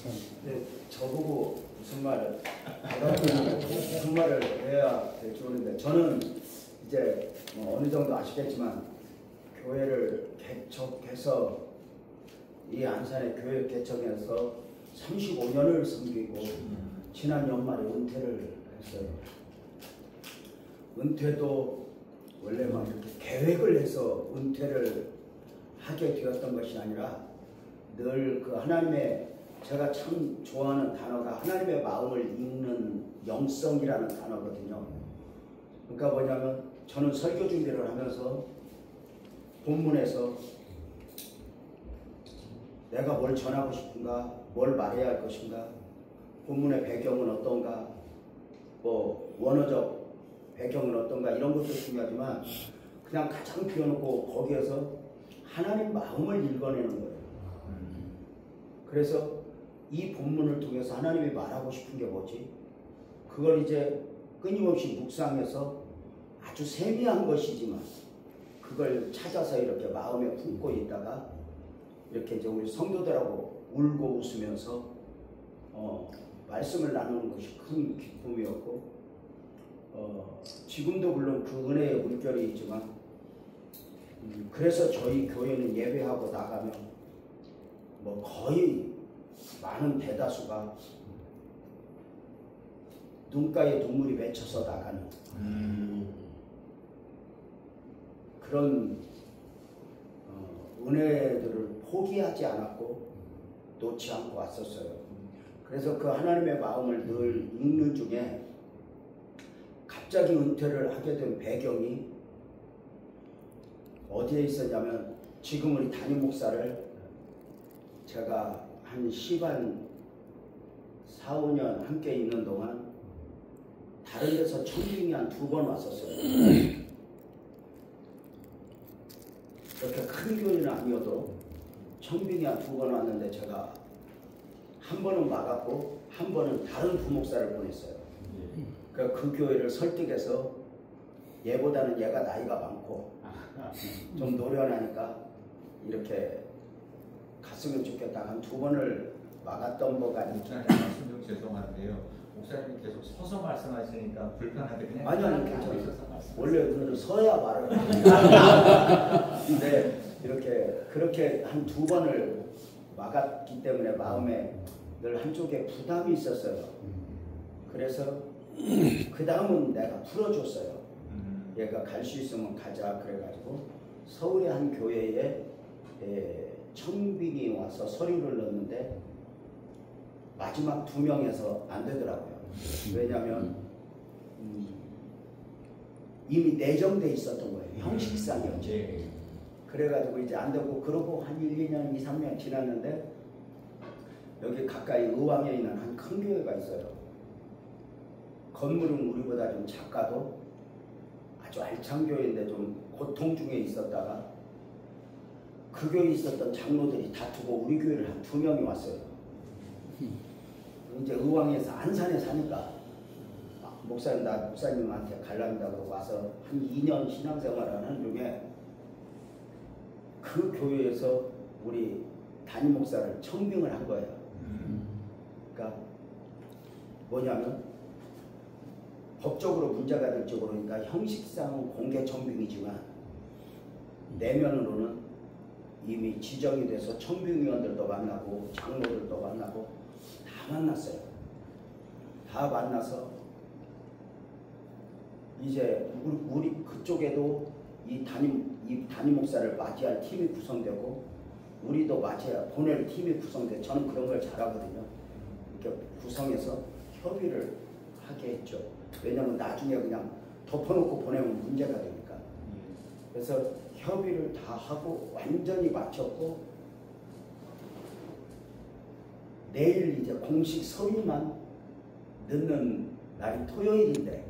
근데 저보고 무슨 말을 해야 될지 모르는데 저는 이제 뭐 어느 정도 아시겠지만 교회를 개척해서 이 안산의 교회 개척에서 35년을 섬기고 지난 연말에 은퇴를 했어요. 은퇴도 원래 막 이렇게 계획을 해서 은퇴를 하게 되었던 것이 아니라 늘 그 하나님의 제가 참 좋아하는 단어가 하나님의 마음을 읽는 영성이라는 단어거든요. 그러니까 뭐냐면 저는 설교 준비를 하면서 본문에서 내가 뭘 전하고 싶은가, 뭘 말해야 할 것인가, 본문의 배경은 어떤가, 뭐 원어적 배경은 어떤가 이런 것도 중요하지만 그냥 가장 피워놓고 거기에서 하나님 마음을 읽어내는 거예요. 그래서 이 본문을 통해서 하나님이 말하고 싶은 게 뭐지? 그걸 이제 끊임없이 묵상해서 아주 세미한 것이지만 그걸 찾아서 이렇게 마음에 품고 있다가 이렇게 이제 우리 성도들하고 울고 웃으면서 말씀을 나누는 것이 큰 기쁨이었고 지금도 물론 그 은혜의 물결이 있지만 그래서 저희 교회는 예배하고 나가면 뭐 거의 많은 대다수가 눈가에 눈물이 맺혀서 나가는 그런 은혜들을 포기하지 않았고 놓지 않고 왔었어요. 그래서 그 하나님의 마음을 늘 읽는 중에 갑자기 은퇴를 하게 된 배경이 어디에 있었냐면 지금 우리 담임 목사를 제가 한 4, 5년 함께 있는 동안 다른 데서 청빙이 한 2번 왔었어요. 그렇게 큰 교회는 아니어도 청빙이 한 2번 왔는데 제가 한 번은 막았고 한 번은 다른 부목사를 보냈어요. 그 교회를 설득해서 얘보다는 얘가 나이가 많고 좀 노련하니까 이렇게 갔으면 좋겠다. 한 2번을 막았던 거가 목사님 말씀 좀 죄송한데요. 목사님이 계속 서서 말씀하시니까 불편한데 그냥 아니 괜찮아요. 원래 오늘은 서야 말을 근데 이렇게 그렇게 한 2번을 막았기 때문에 마음에 늘 한쪽에 부담이 있었어요. 그래서 그 다음은 내가 풀어줬어요. 얘가 갈 수 있으면 가자 그래가지고 서울의 한 교회에 청빙이 와서 서류를 넣었는데 마지막 2명에서 안 되더라고요. 왜냐하면 이미 내정돼 있었던 거예요. 형식상이었지. 그래가지고 이제 안 되고 그러고 한 1, 2년, 2, 3년 지났는데 여기 가까이 의왕에 있는 한 큰 교회가 있어요. 건물은 우리보다 좀 작가도 아주 알찬 교회인데 좀 고통 중에 있었다가 그 교회에 있었던 장로들이 다투고 우리 교회를 한 2명이 왔어요. 이제 의왕에서 안산에 사니까 목사님 나 목사님한테 갈랍니다. 와서 한 2년 신앙생활을 하는 중에 그 교회에서 우리 담임 목사를 청빙을 한 거예요. 그러니까 뭐냐면 법적으로 문제가 될지 모르니까 형식상은 공개 청빙이지만 내면으로는 이미 지정이 돼서 청빙위원들도 만나고 장로들도 만나고 다 만났어요. 다 만나서 이제 우리 그쪽에도 이 담임 목사를 맞이할 팀이 구성되고 우리도 맞이해야 보낼 팀이 구성돼. 저는 그런 걸 잘하거든요. 이렇게 구성해서 협의를 하게 했죠. 왜냐면 나중에 그냥 덮어놓고 보내면 문제가 되니까. 그래서 협의를 다 하고 완전히 마쳤고 내일 이제 공식 서류만 넣는 날이 토요일인데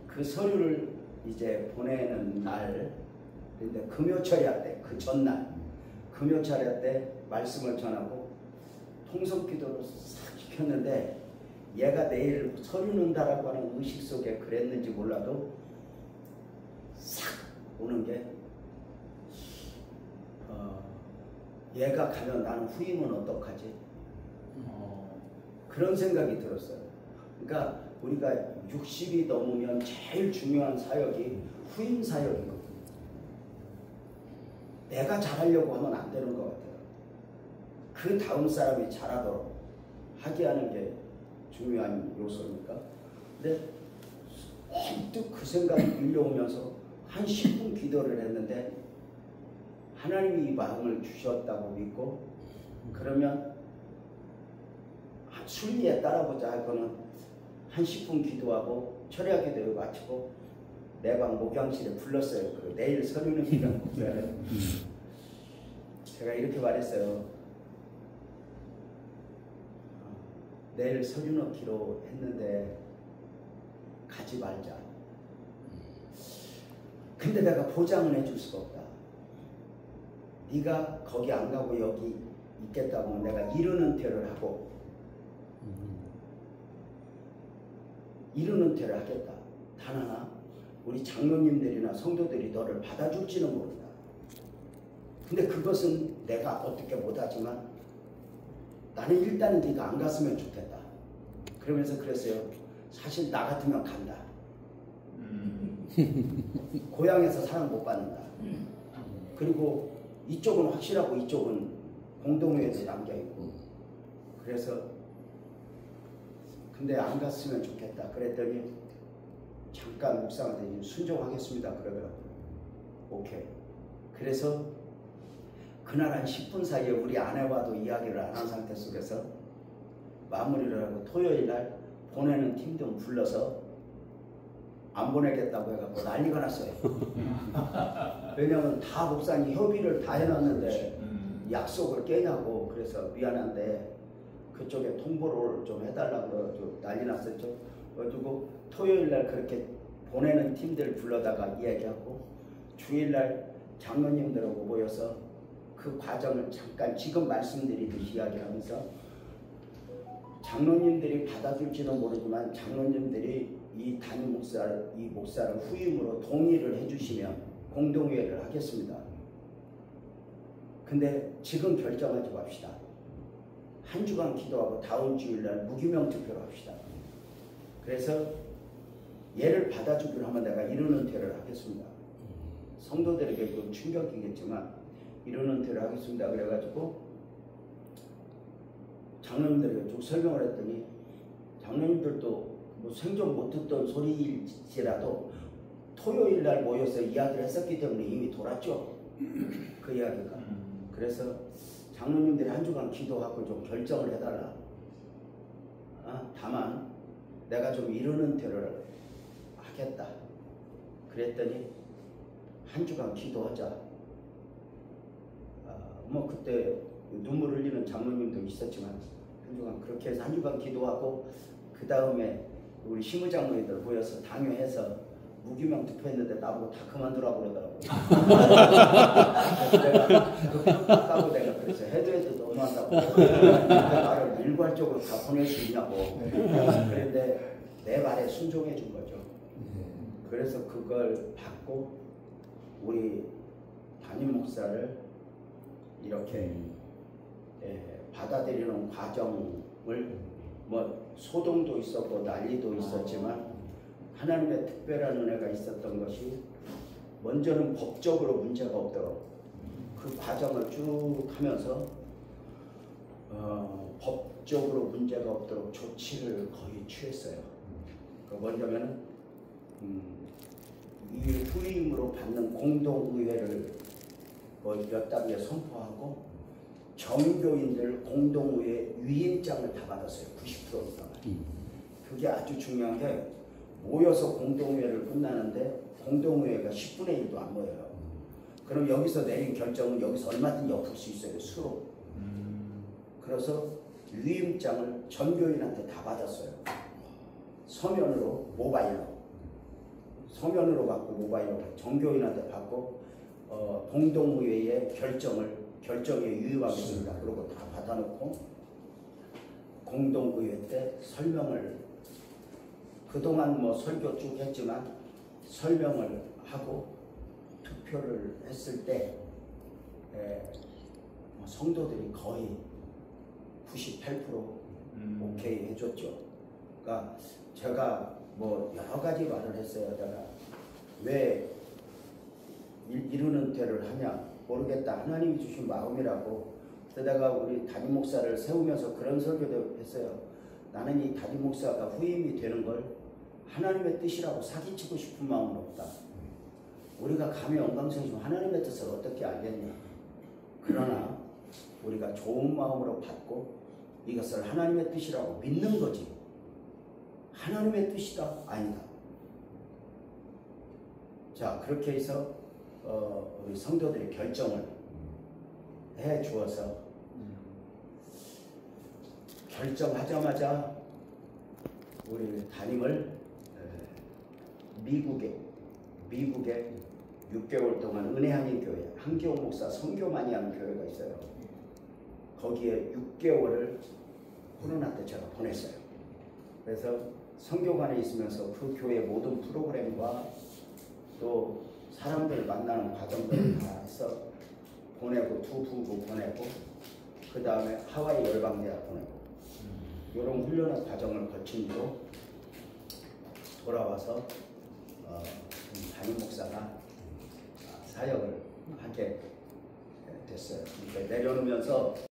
그 서류를 이제 보내는 날 근데 금요철야 때 그 전날 금요철야 때 말씀을 전하고 통성기도를 싹 시켰는데 얘가 내일 서류 넣는다라고 하는 의식 속에 그랬는지 몰라도 싹 오는 게 얘가 가면 나는 후임은 어떡하지? 그런 생각이 들었어요. 그러니까 우리가 60이 넘으면 제일 중요한 사역이 후임 사역이거든요. 내가 잘하려고 하면 안 되는 것 같아요. 그 다음 사람이 잘하도록 하게 하는 게 중요한 요소니까. 근데 문득 그 생각이 밀려오면서 한 10분 기도를 했는데 하나님이 이 마음을 주셨다고 믿고, 그러면 순리에 따라보자 할 거는 한 10분 기도하고 철야 기도를 마치고 내 방 목양실에 불렀어요. 그 내일 서류는 기간 목사를. 제가 이렇게 말했어요. 내일 서류 넣기로 했는데 가지 말자. 근데 내가 보장은 해줄 수가 없다. 네가 거기 안 가고 여기 있겠다고 하면 내가 이른 은퇴를 하고 이른 은퇴를 하겠다. 단 하나, 우리 장로님들이나 성도들이 너를 받아줄지는 모른다. 근데 그것은 내가 어떻게 못하지만 나는 일단은 네가 안 갔으면 좋겠다. 그러면서 그랬어요. 사실 나 같으면 간다. 고향에서 사랑 못 받는다. 그리고 이쪽은 확실하고 이쪽은 공동회에서 남겨있고. 그래서 근데 안 갔으면 좋겠다. 그랬더니 잠깐 묵상하더니 순종하겠습니다. 그러더라고요. 오케이. 그래서 그날 한 10분 사이에 우리 아내와도 이야기를 안 한 상태 속에서 마무리를 하고 토요일 날 보내는 팀도 불러서 안 보내겠다고 해갖고 난리가 났어요. 왜냐면 다 목사님 협의를 다 해놨는데 약속을 깨냐고. 그래서 미안한데 그쪽에 통보를 좀 해달라고 난리 났었죠. 그래가지고 토요일 날 그렇게 보내는 팀들 불러다가 이야기하고 주일날 장로님들하고 모여서 그 과정을 잠깐 지금 말씀드리듯이 이야기하면서 장로님들이 받아줄지는 모르지만 장로님들이 이 담임 목사를, 이 목사를 후임으로 동의를 해주시면 공동회의를 하겠습니다. 근데 지금 결정하지 맙시다. 한 주간 기도하고 다음 주일날 무기명 투표를 합시다. 그래서 얘를 받아주기로 하면 내가 이른 은퇴를 하겠습니다. 성도들에게 좀 충격이겠지만 이른 은퇴를 하겠습니다. 그래가지고 장로님들에게 쭉 설명을 했더니 장로님들도 뭐 생전 못 듣던 소리일지라도 토요일 날 모여서 이야기를 했었기 때문에 이미 돌았죠. 그 이야기가. 그래서 장로님들이 한 주간 기도하고 좀 결정을 해달라. 다만 내가 좀 이른 은퇴를 하겠다. 그랬더니 한 주간 기도하자. 뭐 그때 눈물 흘리는 장로님도 있었지만 한 주간 그렇게 해서 한 주간 기도하고 그 다음에 우리 시무장로님들 모여서 당회해서 무기명 투표했는데 나보고 다 그만두라고 그러더라고요. 내가 내가 그래서 해도 너무한다고. 나를 일괄적으로 다 보낼 수 있냐고. 그런데 내 말에 순종해 준 거죠. 그래서 그걸 받고 우리 담임 목사를 이렇게 받아들이는 과정을 뭐 소동도 있었고 난리도 있었지만 하나님의 특별한 은혜가 있었던 것이 먼저는 법적으로 문제가 없도록 그 과정을 쭉 하면서 법적으로 문제가 없도록 조치를 거의 취했어요. 먼저는 이 후임으로 받는 공동의회를 몇 단위에 선포하고 정교인들 공동의회 위임장을 다 받았어요. 90% 이상을. 그게 아주 중요한 게 모여서 공동회의를 끝나는데 공동회의가 10분의 1도 안 모여요. 그럼 여기서 내린 결정은 여기서 얼마든지 엎을 수 있어요. 수로. 그래서 위임장을 전교인한테 다 받았어요. 서면으로 모바일로. 서면으로 받고 모바일로 전교인한테 받고 공동회의의 결정에 유의하겠습니다. 그러고 다 받아놓고 공동의회 때 설명을 그동안 뭐 설교 쭉 했지만 설명을 하고 투표를 했을 때 성도들이 거의 98% 오케이 해줬죠. 그러니까 제가 뭐 여러 가지 말을 했어요. 내가 왜 이루는 대를 하냐 모르겠다. 하나님이 주신 마음이라고. 그래서 내가 우리 담임 목사를 세우면서 그런 설교도 했어요. 나는 이 담임 목사가 후임이 되는 걸 하나님의 뜻이라고 사기치고 싶은 마음은 없다. 우리가 감히 영광스러운 하나님의 뜻을 어떻게 알겠냐. 그러나 우리가 좋은 마음으로 받고 이것을 하나님의 뜻이라고 믿는 거지. 하나님의 뜻이다? 아니다. 자, 그렇게 해서 우리 성도들이 결정을 해 주어서 결정하자마자 우리 담임을 미국에 6개월 동안 은혜하는 교회 한기호 목사 선교만이 하는 교회가 있어요. 거기에 6개월을 코로나 때 제가 보냈어요. 그래서 선교관에 있으면서 그 교회 모든 프로그램과 또 사람들 만나는 과정들을 다 해서 보내고 두 부부 보내고 그 다음에 하와이 열방대학 보내고 이런 훈련의 과정을 거친 뒤로 돌아와서 담임 목사가 사역을 하게 됐어요. 내려놓으면서